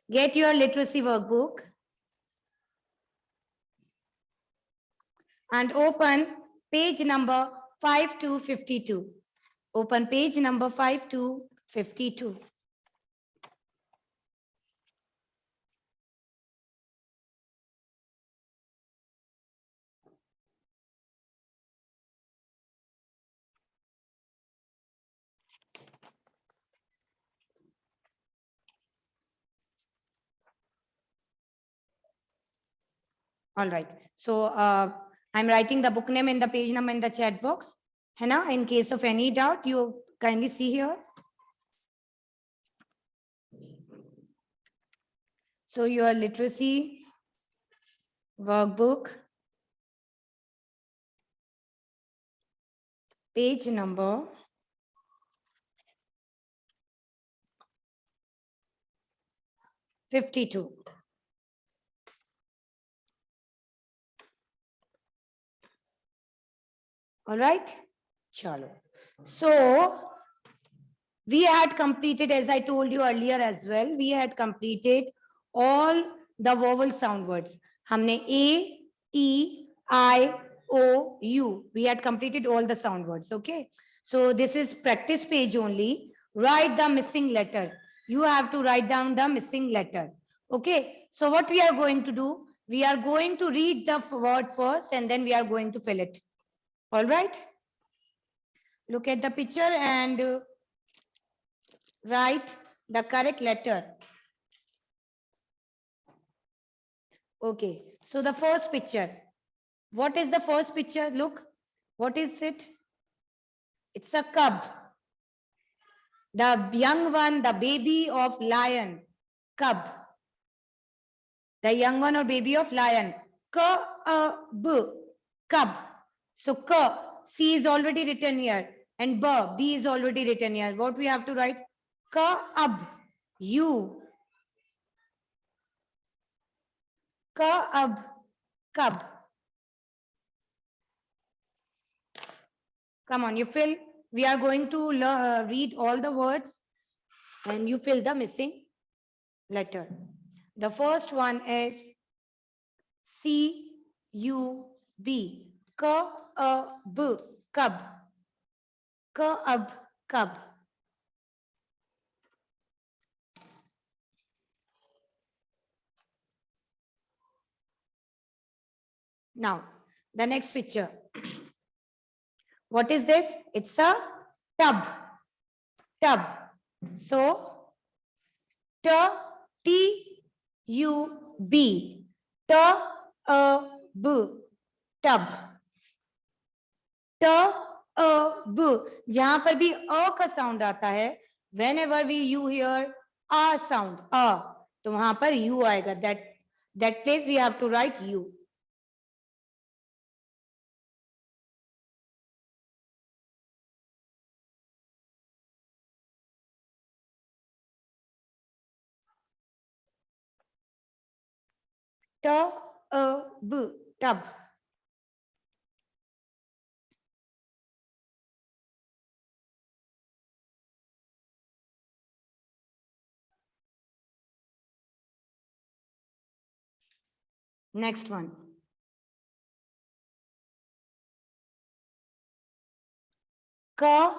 Get your literacy workbook and open page number 5 to 52. Open page number 5 to 52. All right. So I'm writing the book name and the page number in the chat box. Hannah, in case of any doubt, you kindly see here. So your literacy workbook, page number 52. All right. Chalo. So we had completed, as I told you earlier as well, we had completed all the vowel sound words. Humne A, E, I, O, U. We had completed all the sound words. Okay. So this is practice page only. Write the missing letter. You have to write down the missing letter. Okay. So what we are going to do? We are going to read the word first and then we are going to fill it. All right. Look at the picture and write the correct letter. Okay, so the first picture. What is the first picture? Look, what is it? It's a cub. The young one, the baby of lion, cub. The young one or baby of lion. K-a-b, cub. So k, C is already written here. And B is already written here. What we have to write? K-ab, U. K-ab, cub. Come on, you fill. We are going to read all the words and you fill the missing letter. The first one is C-U-B. K-a-b, cub. K-ab, cub. Now, the next picture. What is this? It's a tub. Tub. So, T-U-B. T-A-B. Tub. T-A-B. जहां पर भी अ का sound आता है, whenever we you hear a sound, तो वहां पर u आएगा. That place we have to write u. T-A-B. Tub. Next one. K-A-P.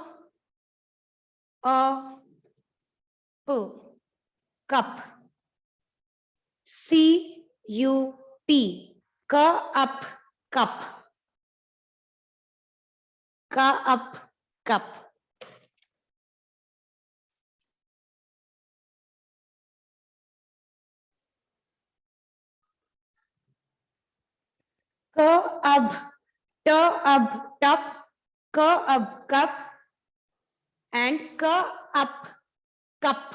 Cup. C-U-P. Cup. Cup. Cup. Cup. K-ab. T-ab. Tup. K-ab. Cup. And K-up. Cup.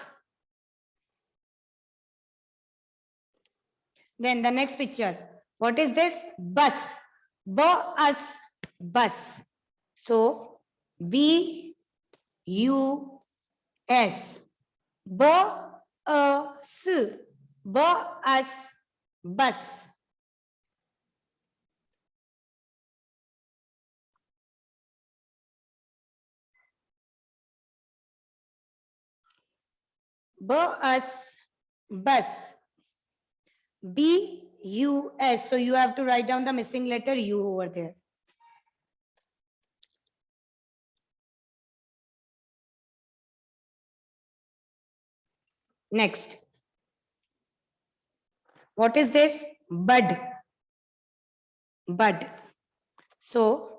Then the next picture. What is this? Bus. B-us. Bus. So, B-U-S. B-a-s. B-us. Bus. B-us. Bus. B-U-S. So you have to write down the missing letter U over there. Next. What is this? Bud. Bud. So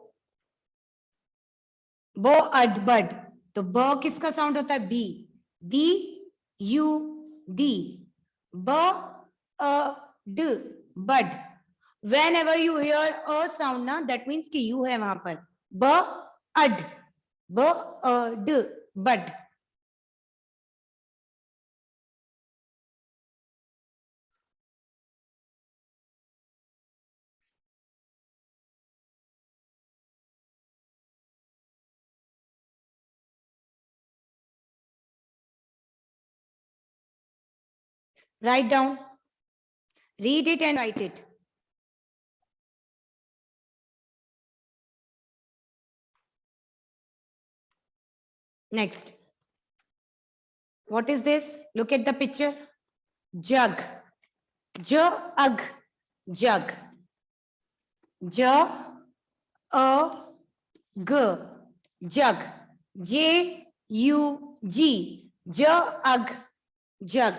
बो अड बड, तो ब किसका sound होता है? B. B U D. ब अ ड bud. Whenever you hear a sound ना, दैट मीन्स कि यू है वहां पर. ब अड. ब अ ड बड. Write down. Read it and write it. Next. What is this? Look at the picture. Jug. Jug. Jug. J a g. Jug. J U G. Jug. Jug.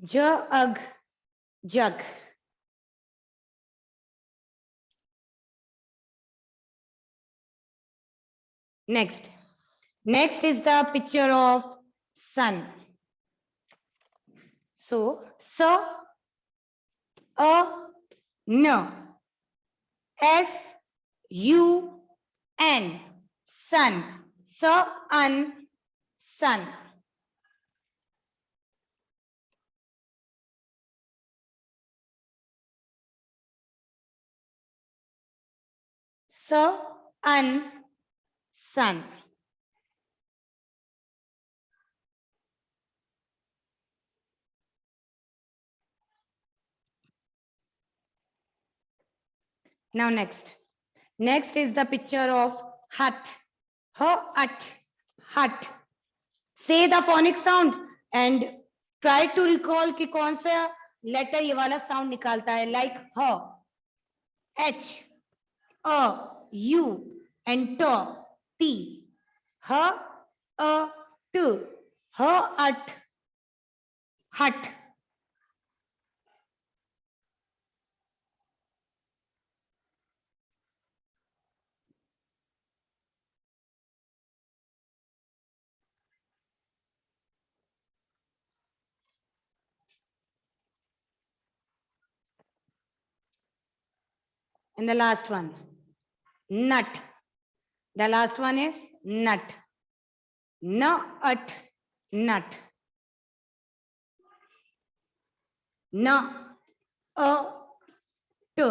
Jug. Jug. Next. Next is the picture of sun. So, a n s u n sun. Sun. Sun. Now next. Next is the picture of hut. Hut. Say the phonic sound and try to recall कि कौन सा letter ये वाला sound निकालता है, like h, h, a, u and t. H, a, t. Hut. And the last one, nut. The last one is nut. Nut. Nut. N a t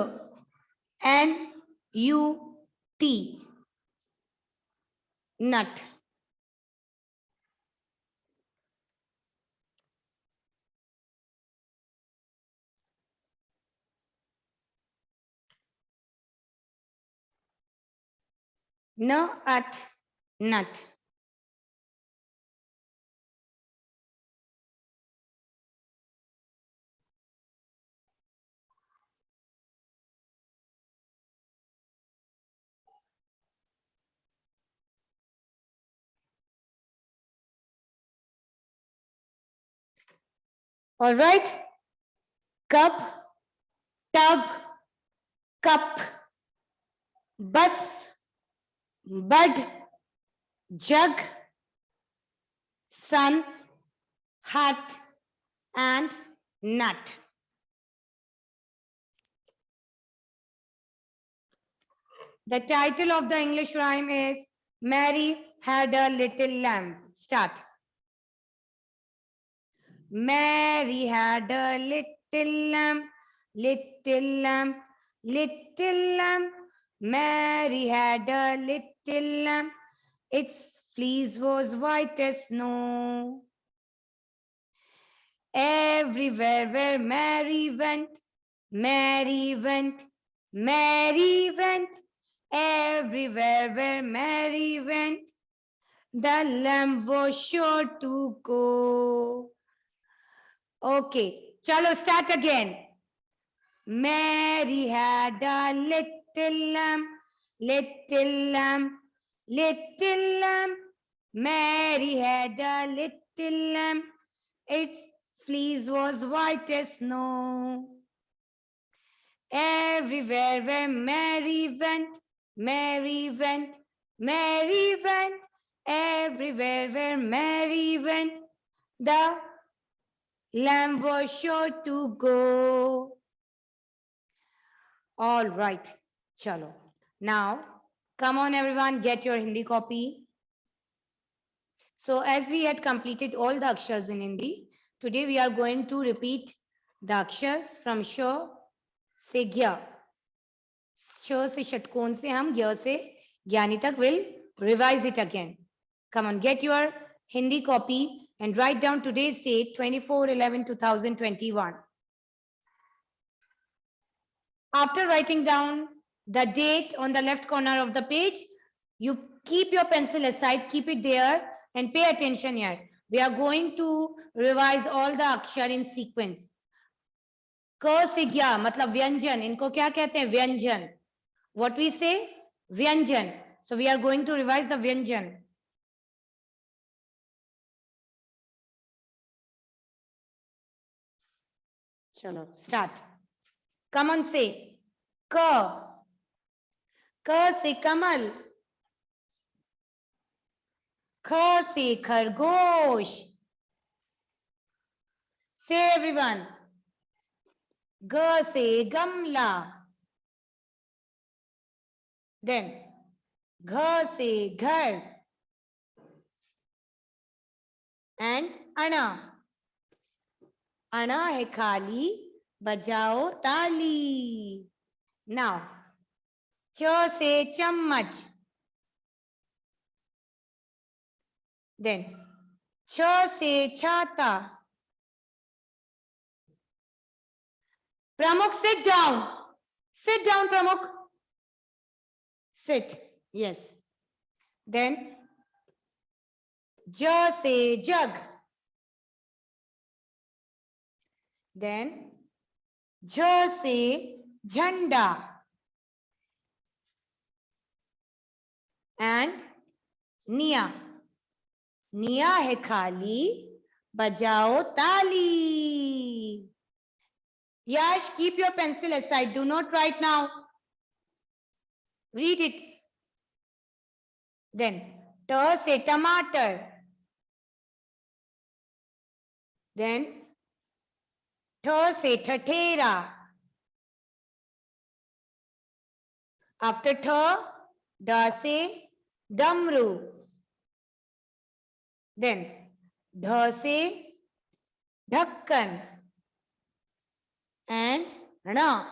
n u t. Nut. Nut. All right. Cup, tub, cup, bus, bud, jug, sun, hut, and nut. The title of the English rhyme is Mary Had a Little Lamb. Start. Mary had a little lamb, little lamb, little lamb. Mary had a little lamb. Its fleece was white as snow. Everywhere where Mary went, Mary went, Mary went. Everywhere where Mary went, the lamb was sure to go. Okay, chalo, start again. Mary had a little lamb, little lamb, little lamb. Mary had a little lamb. Its fleece was white as snow. Everywhere where Mary went, Mary went, Mary went. Everywhere where Mary went, the lamb was sure to go. All right, chalo. Now, come on everyone, get your Hindi copy. So as we had completed all the akshars in Hindi, today we are going to repeat the akshars from sh se gya. sh se shatkon se hum gya se gyani tak will revise it again. Come on, get your Hindi copy and write down today's date 24/11/2021. After writing down the date on the left corner of the page, you keep your pencil aside, keep it there and pay attention here. We are going to revise all the akshar in sequence. K se gya, matlab vyanjan. Inko kya kehte hain? Vyanjan. What we say? Vyanjan. So we are going to revise the vyanjan. Chalo, start. Come on, say. K. K se kamal. K se khargosh. Say everyone. G se gamla. Then Gh se ghar. And ana. Ana hai khali, bajao tali. Now, ch se chammach. Then ch se chhata. Pramukh, sit down. Sit down, Pramukh. Sit. Yes. Then ja se jug. Then jha se jhanda. And niya. Niya hai khali, bajao tali. Yash, keep your pencil aside. Do not write now. Read it. Then, ta se tomato. Then, tha se thatera. After tha, da se damru. Then, dha se dhakkan. And na.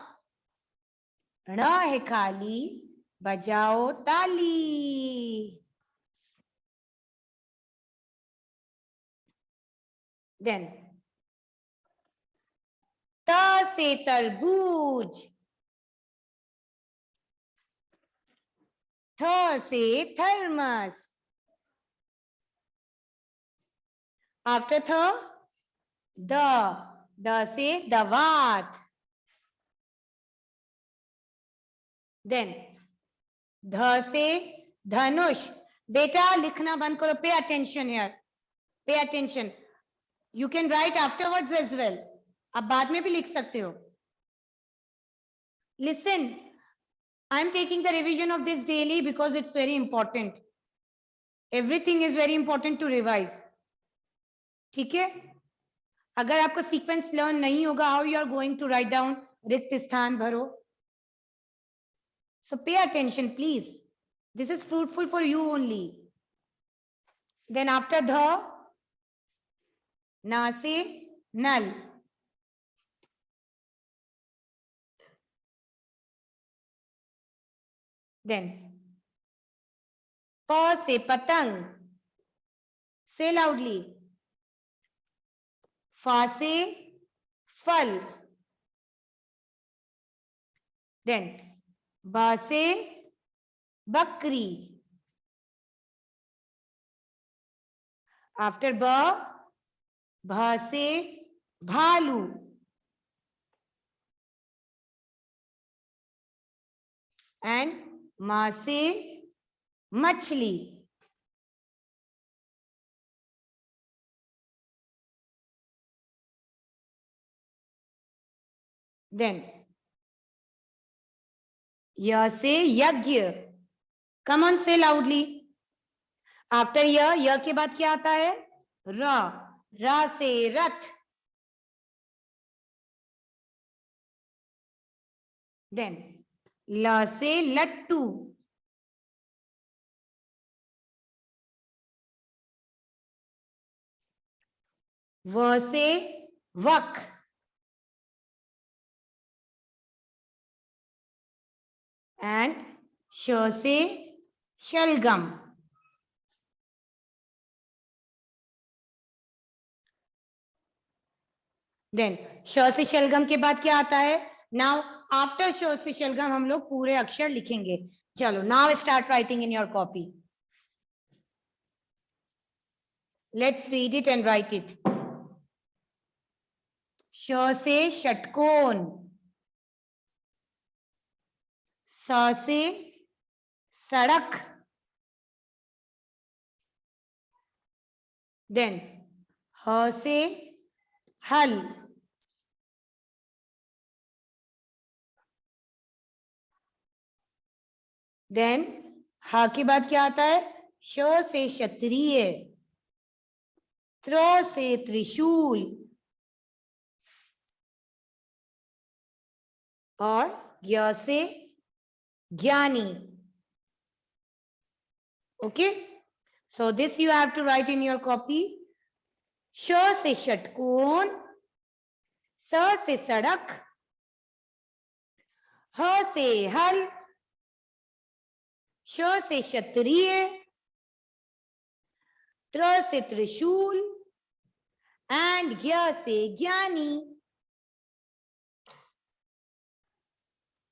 Na hai khali, bajao tali. Then, ta se tarbooj. Tha se thermos. After tha, da se dawat. Then, dha se dhanush. Beta, likhna band karo. Pay attention here. Pay attention. You can write afterwards as well. आप बाद में भी लिख सकते हो. Listen, I'm taking the revision of this daily because it's very important. Everything is very important to revise. ठीक है? अगर आपको सीक्वेंस लर्न नहीं होगा, how you are going to write down रिक्त स्थान भरो. So pay attention, please. This is fruitful for you only. Then after the, na se nal. Then pa se patang. Say loudly. Fa se fal. Then ba se bakri. After ba, bha se bhalu. And ma se machli. Then ya se yagya. Come on, say loudly. After ya के बाद क्या आता है? ra. Ra से रथ. Then la से लट्टू. व से वक. And श से शलगम. Then श से शलगम के बाद क्या आता है? Now after श से शलगम हम लोग पूरे अक्षर लिखेंगे. चलो, now start writing in your copy. Let's read it and write it. श से षटकोण. स से सड़क. Then ह से हल. Then हा के बाद क्या आता है? श से क्षत्रिय. त्र से त्रिशूल. और ज्ञ से ज्ञानी. Okay, so this you have to write in your copy. श से षटकोण. स से सड़क. ह से हल. श से क्षत्रिय. त्र से त्रिशूल. and ज्ञ से ज्ञानी.